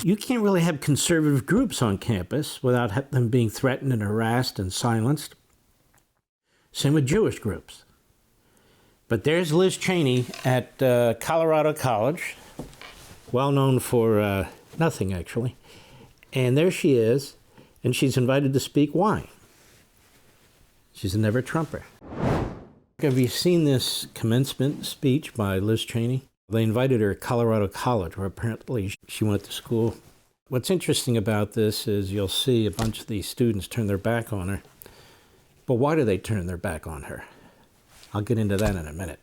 You can't really have conservative groups on campus without them being threatened and harassed and silenced. Same with Jewish groups. But there's Liz Cheney at Colorado College, well known for nothing, actually. And there she is, and she's invited to speak. Why? She's a never Trumper. Have you seen this commencement speech by Liz Cheney? They invited her to Colorado College, where apparently she went to school. What's interesting about this is you'll see a bunch of these students turn their back on her. But why do they turn their back on her? I'll get into that in a minute.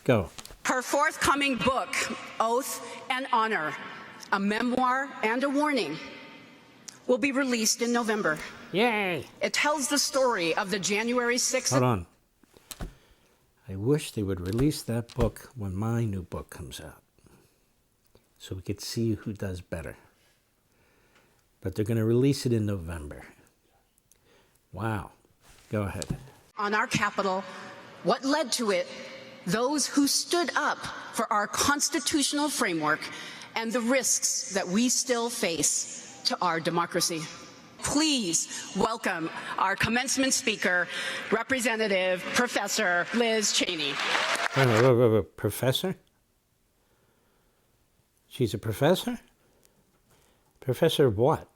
Go. Her forthcoming book, Oath and Honor, a memoir and a warning, will be released in November. Yay! It tells the story of the January 6th... Hold on. I wish they would release that book when my new book comes out, so we could see who does better. But they're going to release it in November. Wow. Go ahead. On our Capitol, what led to it, those who stood up for our constitutional framework and the risks that we still face to our democracy. Please welcome our commencement speaker, Representative Professor Liz Cheney. Professor? She's a professor? Professor of what?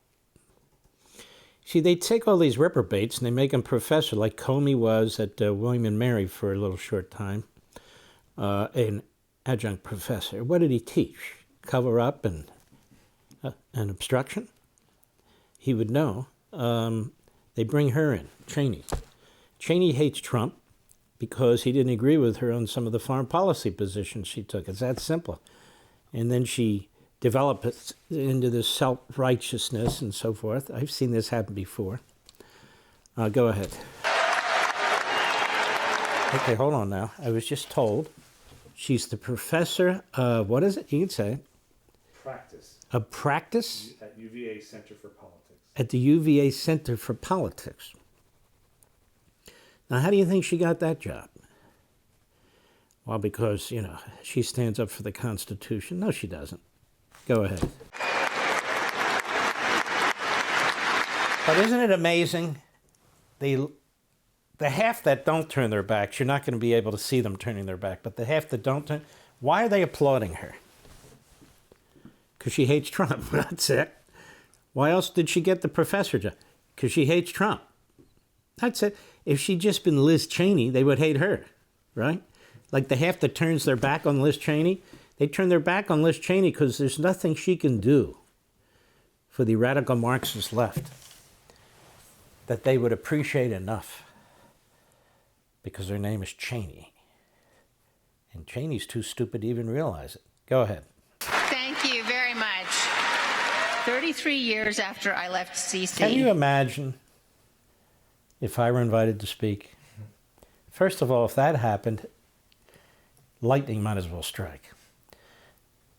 See, they take all these reprobates and they make them professor, like Comey was at William and Mary for a little short time, an adjunct professor. What did he teach? Cover up and obstruction? He would know. They bring her in, Cheney. Cheney hates Trump because he didn't agree with her on some of the foreign policy positions she took. It's that simple. And then she develops into this self-righteousness and so forth. I've seen this happen before. Go ahead. Okay, hold on now. I was just told she's the professor of, what is it? You can say it. Practice. Of practice? At UVA Center for Politics. At the UVA Center for Politics. Now, how do you think she got that job? Well, because, you know, she stands up for the Constitution. No, she doesn't. Go ahead. But isn't it amazing? The half that don't turn their backs, you're not going to be able to see them turning their back, but the half that don't turn, why are they applauding her? Because she hates Trump. That's it. Why else did she get the professor job? Because she hates Trump. That's it. If she'd just been Liz Cheney, they would hate her, right? Like the half that turns their back on Liz Cheney, they turn their back on Liz Cheney because there's nothing she can do for the radical Marxist left that they would appreciate enough because her name is Cheney. And Cheney's too stupid to even realize it. Go ahead. Thank you very much. 33 years after I left CC. Can you imagine if I were invited to speak? First of all, if that happened, lightning might as well strike.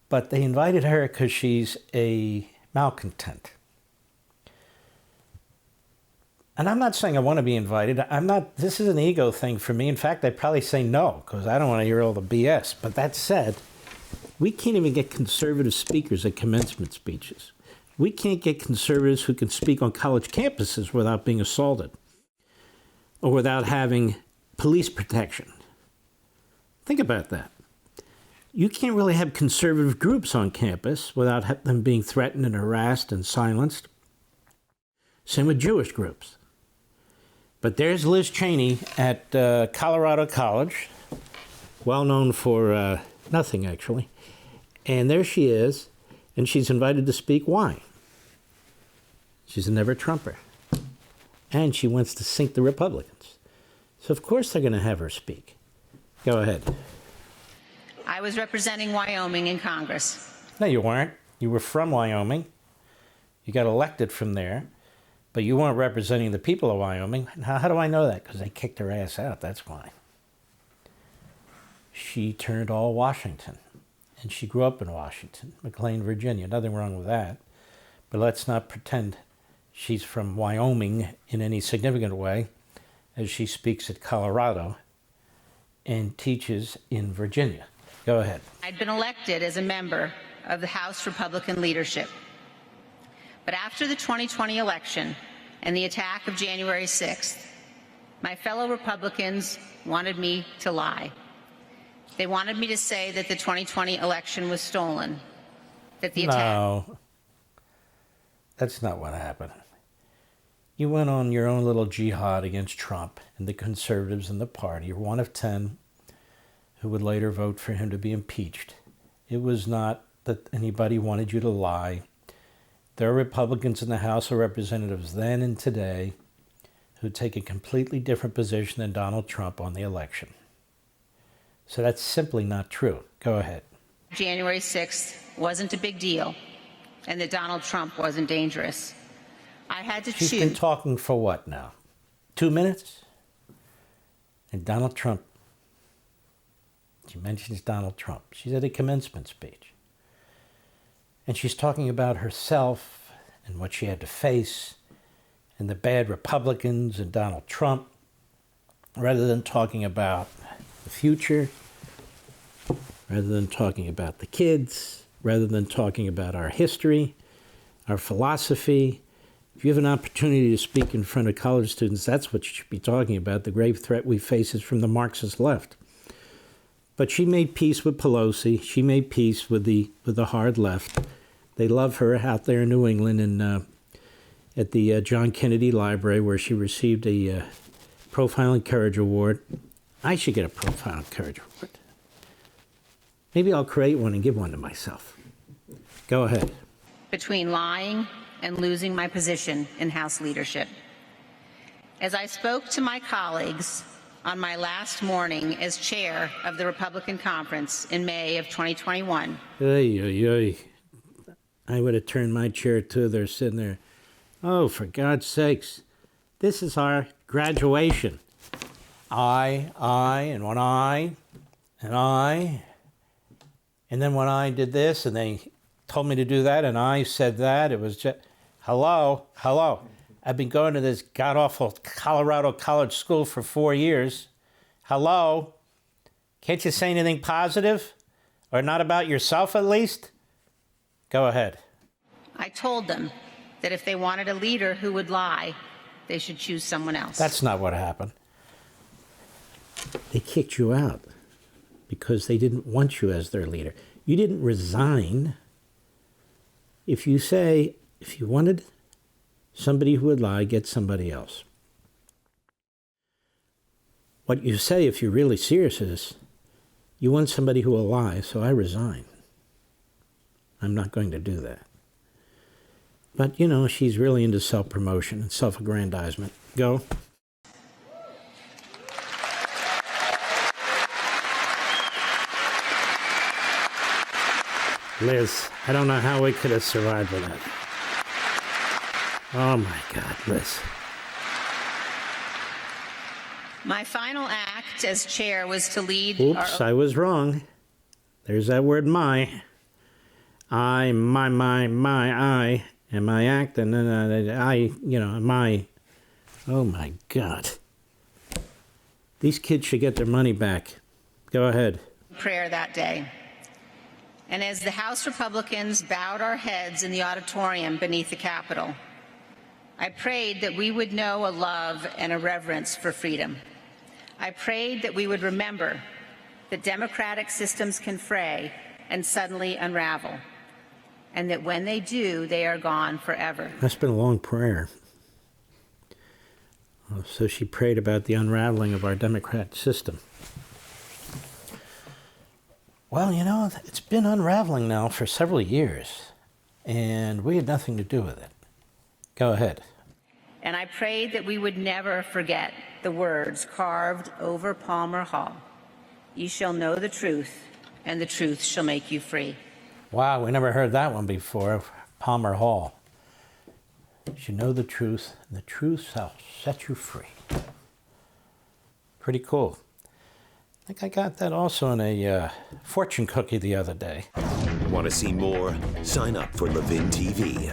But they invited her because she's a malcontent. And I'm not saying I want to be invited. This is an ego thing for me. In fact, I'd probably say no, because I don't want to hear all the BS. But that said, we can't even get conservative speakers at commencement speeches. We can't get conservatives who can speak on college campuses without being assaulted or without having police protection. Think about that. You can't really have conservative groups on campus without them being threatened and harassed and silenced. Same with Jewish groups. But there's Liz Cheney at Colorado College, well known for nothing, actually. And there she is, and she's invited to speak. Why? She's a never Trumper. And she wants to sink the Republicans. So of course they're going to have her speak. Go ahead. I was representing Wyoming in Congress. No, you weren't. You were from Wyoming. You got elected from there. But you weren't representing the people of Wyoming. How do I know that? Because they kicked her ass out, that's why. She turned all Washington. And she grew up in Washington, McLean, Virginia. Nothing wrong with that. But let's not pretend she's from Wyoming in any significant way, as she speaks at Colorado and teaches in Virginia. Go ahead. I'd been elected as a member of the House Republican leadership. But after the 2020 election and the attack of January 6th, my fellow Republicans wanted me to lie. They wanted me to say that the 2020 election was stolen, that the attack... No, that's not what happened. You went on your own little jihad against Trump and the conservatives in the party. You're one of 10 who would later vote for him to be impeached. It was not that anybody wanted you to lie. There are Republicans in the House of Representatives then and today who take a completely different position than Donald Trump on the election. So that's simply not true. Go ahead. January 6th wasn't a big deal and that Donald Trump wasn't dangerous. I had to choose. She's been talking for what now? 2 minutes? And Donald Trump. She mentions Donald Trump. She's at a commencement speech. And she's talking about herself and what she had to face and the bad Republicans and Donald Trump, rather than talking about the future, rather than talking about the kids, rather than talking about our history, our philosophy. If you have an opportunity to speak in front of college students, that's what you should be talking about. The grave threat we face is from the Marxist left. But she made peace with Pelosi. She made peace with the hard left. They love her out there in New England and at the John Kennedy Library, where she received a Profile in Courage Award. I should get a Profile in Courage Award. Maybe I'll create one and give one to myself. Go ahead. Between lying and losing my position in House leadership. As I spoke to my colleagues on my last morning as chair of the Republican Conference in May of 2021. I would have turned my chair too. They're sitting there. Oh, for God's sakes. This is our graduation. And when I. And then when I did this and they told me to do that and I said that, it was just, hello. I've been going to this god-awful Colorado college school for 4 years. Hello. Can't you say anything positive? Or not about yourself at least? Go ahead. I told them that if they wanted a leader who would lie, they should choose someone else. That's not what happened. They kicked you out because they didn't want you as their leader. You didn't resign. If you wanted somebody who would lie, get somebody else. What you say, if you're really serious, is you want somebody who will lie, so I resign. I'm not going to do that. But, you know, she's really into self-promotion and self-aggrandizement. Go. Liz, I don't know how we could have survived with that. Oh, my God, Liz. My final act as chair was to lead... Oops, I was wrong. There's that word, my. I, and my act, and then my. Oh, my God. These kids should get their money back. Go ahead. Prayer that day. And as the House Republicans bowed our heads in the auditorium beneath the Capitol, I prayed that we would know a love and a reverence for freedom. I prayed that we would remember that democratic systems can fray and suddenly unravel, and that when they do, they are gone forever. That's been a long prayer. So she prayed about the unraveling of our democratic system. Well, you know, it's been unraveling now for several years, and we had nothing to do with it. Go ahead. And I prayed that we would never forget the words carved over Palmer Hall. You shall know the truth, and the truth shall make you free. Wow, we never heard that one before, Palmer Hall. You should know the truth, and the truth shall set you free. Pretty cool. I think I got that also in a fortune cookie the other day. Want to see more? Sign up for Levin TV.